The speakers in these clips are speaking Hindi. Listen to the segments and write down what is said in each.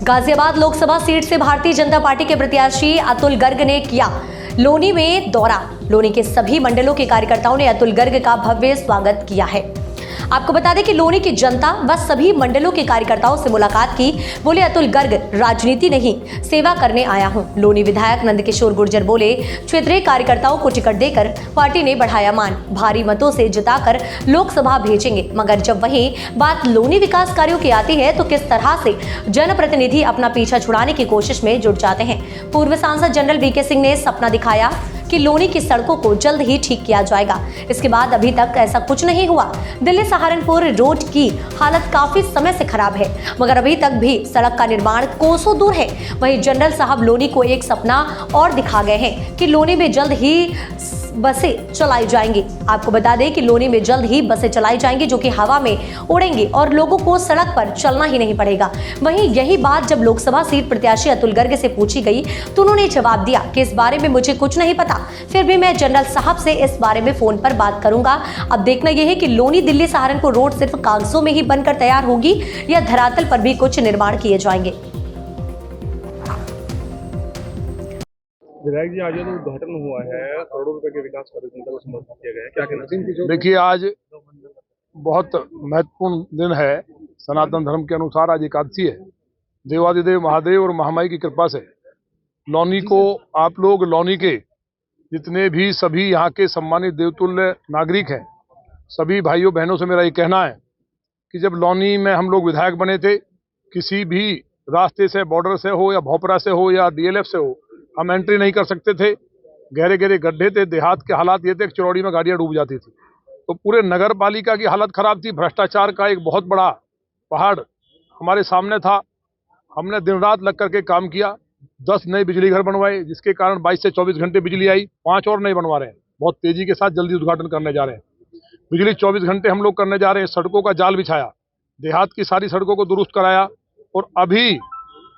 गाजियाबाद लोकसभा सीट से भारतीय जनता पार्टी के प्रत्याशी अतुल गर्ग ने किया लोनी में दौरा। लोनी के सभी मंडलों के कार्यकर्ताओं ने अतुल गर्ग का भव्य स्वागत किया है। आपको बता दें कि लोनी की जनता व सभी मंडलों के कार्यकर्ताओं से मुलाकात की। बोले, अतुल गर्ग राजनीति नहीं, सेवा करने आया हूं। लोनी विधायक नंदकिशोर गुर्जर बोले, क्षेत्रीय कार्यकर्ताओं को टिकट देकर पार्टी ने बढ़ाया मान, भारी मतों से जिताकर लोकसभा भेजेंगे। मगर जब वही बात लोनी विकास कार्यों की आती है तो किस तरह से जनप्रतिनिधि अपना पीछा छुड़ाने की कोशिश में जुट जाते हैं। पूर्व सांसद जनरल वीके सिंह ने सपना दिखाया कि लोनी की सड़कों को जल्द ही ठीक किया जाएगा। इसके बाद अभी तक ऐसा कुछ नहीं हुआ। दिल्ली सहारनपुर रोड की हालत काफी समय से खराब है, मगर अभी तक भी सड़क का निर्माण कोसों दूर है। वहीं जनरल साहब लोनी को एक सपना और दिखा गए हैं कि लोनी में जल्द ही बसें चलाई जाएंगी। आपको बता दें कि लोनी में जल्द ही बसें चलाई जाएंगी जो कि हवा में उड़ेंगी और लोगों को सड़क पर चलना ही नहीं पड़ेगा। वहीं यही बात जब लोकसभा सीट प्रत्याशी अतुल गर्ग से पूछी गई तो उन्होंने जवाब दिया कि इस बारे में मुझे कुछ नहीं पता, फिर भी मैं जनरल साहब से इस बारे में फोन पर बात करूंगा। अब देखना यह है कि लोनी दिल्ली सहारनपुर रोड सिर्फ कागजों में ही बनकर तैयार होगी या धरातल पर भी कुछ निर्माण किए जाएंगे। विधायक जी, आज जो उद्घाटन हुआ है करोड़ों रुपए के विकास कार्य को समर्पित किया गया है, क्या कहना चाहिए? देखिए, आज बहुत महत्वपूर्ण दिन है। सनातन धर्म के अनुसार आज एकादशी है। देवादिदेव महादेव और महामाई की कृपा से लोनी को, आप लोग लोनी के जितने भी सभी यहाँ के सम्मानित देवतुल्य नागरिक हैं, सभी भाइयों बहनों से मेरा ये कहना है कि जब लोनी में हम लोग विधायक बने थे, किसी भी रास्ते से, बॉर्डर से हो या भोपरा से हो या डीएलएफ से हो, हम एंट्री नहीं कर सकते थे। गहरे गहरे गड्ढे थे। देहात के हालात ये थे कि चौड़ी में गाड़ियां डूब जाती थी। तो पूरे नगर पालिका की हालत खराब थी। भ्रष्टाचार का एक बहुत बड़ा पहाड़ हमारे सामने था। हमने दिन रात लग करके काम किया। 10 नए बिजली घर बनवाए, जिसके कारण 22 से 24 घंटे बिजली आई। 5 और नए बनवा रहे हैं, बहुत तेजी के साथ जल्दी उद्घाटन करने जा रहे हैं। बिजली 24 घंटे हम लोग करने जा रहे हैं। सड़कों का जाल बिछाया, देहात की सारी सड़कों को दुरुस्त कराया। और अभी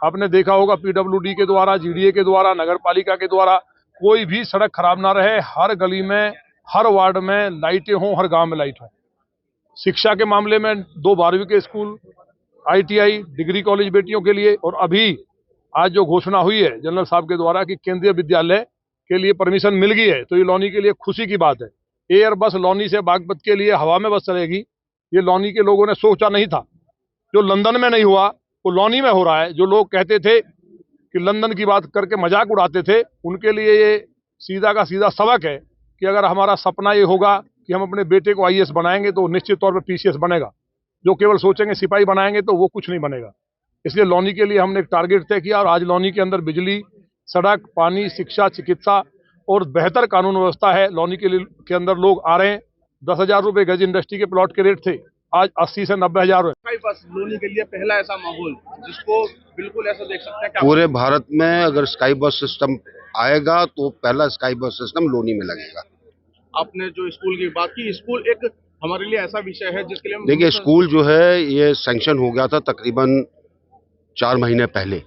आपने देखा होगा पीडब्ल्यूडी के द्वारा, जीडीए के द्वारा, नगर पालिका के द्वारा कोई भी सड़क खराब ना रहे। हर गली में, हर वार्ड में लाइटें हों, हर गांव में लाइट हो। शिक्षा के मामले में 2 12वीं के स्कूल, आईटीआई, डिग्री कॉलेज बेटियों के लिए। और अभी आज जो घोषणा हुई है जनरल साहब के द्वारा कि केंद्रीय विद्यालय के लिए परमिशन मिल गई है, तो ये लोनी के लिए खुशी की बात है। एयर बस लोनी से बागपत के लिए हवा में बस चलेगी। ये लोनी के लोगों ने सोचा नहीं था। जो लंदन में नहीं हुआ वो लोनी में हो रहा है। जो लोग कहते थे कि लंदन की बात करके मजाक उड़ाते थे, उनके लिए ये सीधा का सीधा सबक है कि अगर हमारा सपना ये होगा कि हम अपने बेटे को आईएएस बनाएंगे तो निश्चित तौर पर पीसीएस बनेगा। जो केवल सोचेंगे सिपाही बनाएंगे तो वो कुछ नहीं बनेगा। इसलिए लोनी के लिए हमने एक टारगेट तय किया और आज लोनी के अंदर बिजली, सड़क, पानी, शिक्षा, चिकित्सा और बेहतर कानून व्यवस्था है। लोनी के अंदर लोग आ रहे हैं। 10,000 रुपये गज इंडस्ट्री के प्लॉट के रेट थे, आज 80 से 90,000 स्काई बस लोनी के लिए पहला ऐसा माहौल जिसको बिल्कुल ऐसा देख सकते हैं। पूरे भारत में अगर स्काई बस सिस्टम आएगा तो पहला स्काई बस सिस्टम लोनी में लगेगा। आपने जो स्कूल की बात की, स्कूल एक हमारे लिए ऐसा विषय है जिसके लिए देखिए, स्कूल जो है ये सैंक्शन हो गया था तकरीबन 4 महीने पहले।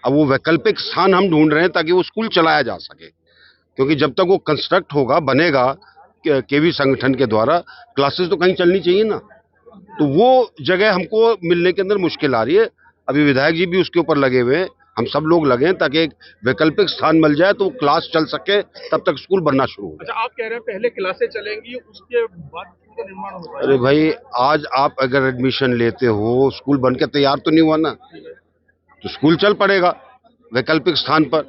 अब वो वैकल्पिक स्थान हम ढूंढ रहे हैं ताकि वो स्कूल चलाया जा सके, क्योंकि जब तक वो कंस्ट्रक्ट होगा, बनेगा केवी संगठन के द्वारा, क्लासेस तो कहीं चलनी चाहिए ना। तो वो जगह हमको मिलने के अंदर मुश्किल आ रही है। अभी विधायक जी भी उसके ऊपर लगे हुए हैं, हम सब लोग लगे हैं ताकि एक वैकल्पिक स्थान मिल जाए तो क्लास चल सके, तब तक स्कूल बनना शुरू हो। अच्छा, आप कह रहे हैं पहले क्लासें चलेंगी, उसके बाद स्कूल का निर्माण होगा। अरे भाई, आज आप अगर एडमिशन लेते हो, स्कूल बन के तैयार तो नहीं हुआ ना, तो स्कूल चल पड़ेगा वैकल्पिक स्थान पर।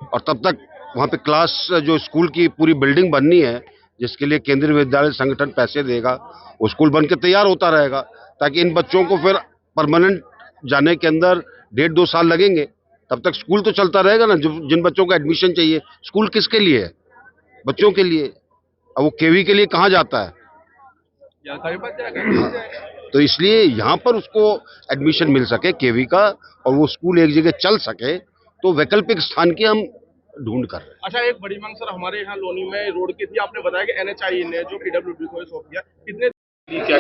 और तब तक वहाँ पे क्लास, जो स्कूल की पूरी बिल्डिंग बननी है, जिसके लिए केंद्रीय विद्यालय संगठन पैसे देगा, वो स्कूल बन के तैयार होता रहेगा, ताकि इन बच्चों को फिर परमानेंट जाने के अंदर 1.5-2 साल लगेंगे। तब तक स्कूल तो चलता रहेगा ना। जिन बच्चों को एडमिशन चाहिए, स्कूल किसके लिए है? बच्चों के लिए। अब वो केवी के लिए कहाँ जाता है? तो इसलिए यहाँ पर उसको एडमिशन मिल सके केवी का, और वो स्कूल एक जगह चल सके, तो वैकल्पिक स्थान की हम ढूंढ कर। अच्छा, एक बड़ी मांग सर हमारे यहाँ लोनी में रोड की थी। आपने बताया कि एनएचआई ने जो पीडब्ल्यूडी को सौंप दिया, कितने क्या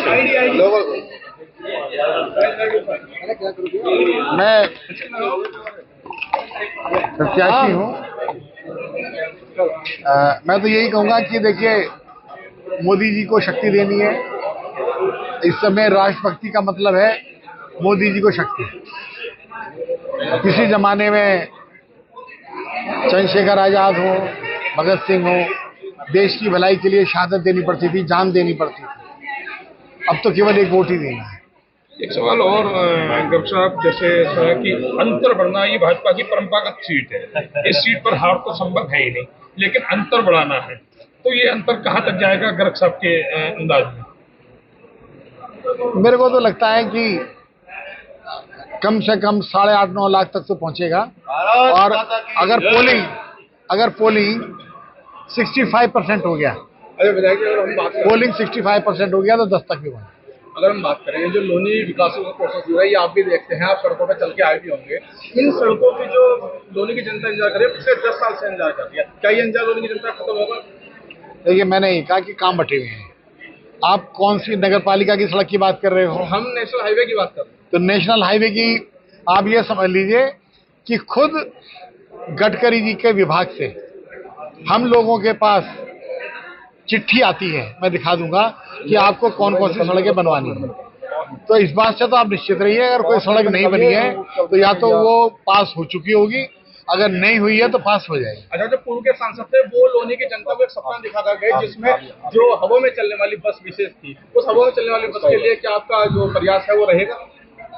मैं प्रत्याशी हूँ। मैं तो यही कहूँगा कि देखिए, मोदी जी को शक्ति देनी है। इस समय राष्ट्रभक्ति का मतलब है मोदी जी को शक्ति। किसी जमाने में चंद्रशेखर आजाद हो, भगत सिंह हो, देश की भलाई के लिए शहादत देनी पड़ती थी, जान देनी पड़ती थी। अब तो केवल एक वोट ही देना है। एक सवाल और गर्ग साहब, जैसे कि अंतर बढ़ना ये भाजपा की परंपरागत सीट है, इस सीट पर हार तो संभव है ही नहीं, लेकिन अंतर बढ़ाना है, तो ये अंतर कहाँ तक जाएगा गर्ग साहब के अंदाज में? मेरे को तो लगता है कि कम से कम 8.5-9 लाख तक तो पहुंचेगा। और अगर पोलिंग 65% हो गया, अरे विधायक जी, अगर हम बात करें, पोलिंग 65% हो गया तो 10 तक भी बना। अगर हम बात करें जो लोनी विकास का प्रोसेस हो रहा है, ये आप भी देखते हैं, आप सड़कों पे चल के आए भी होंगे। इन सड़कों की जो लोनी की जनता इंतजार कर रही है, पिछले 10 साल से इंतजार कर रही है, क्या ये इंतजार लोनी की जनता खत्म होगा? देखिए, मैंने ये कहा कि काम बटे हुए हैं। आप कौन सी नगर पालिका की सड़क की बात कर रहे हो? हम नेशनल हाईवे की बात कर रहे हैं। तो नेशनल हाईवे की आप ये समझ लीजिए कि खुद गडकरी जी के विभाग से हम लोगों के पास चिट्ठी आती है, मैं दिखा दूंगा कि आपको कौन कौन सी सड़कें बनवानी है। तो इस बात से तो आप निश्चित रहिए, अगर कोई सड़क नहीं बनी है तो या तो वो पास हो चुकी होगी, अगर नहीं हुई है तो पास हो जाएगी। अच्छा, जो पूर्व के सांसद थे वो लोनी की जनता को एक सपना दिखा कर गए, जिसमें जो हवा में चलने वाली बस विशेष थी, उस हवा में चलने वाली बस के लिए क्या आपका जो प्रयास है वो रहेगा?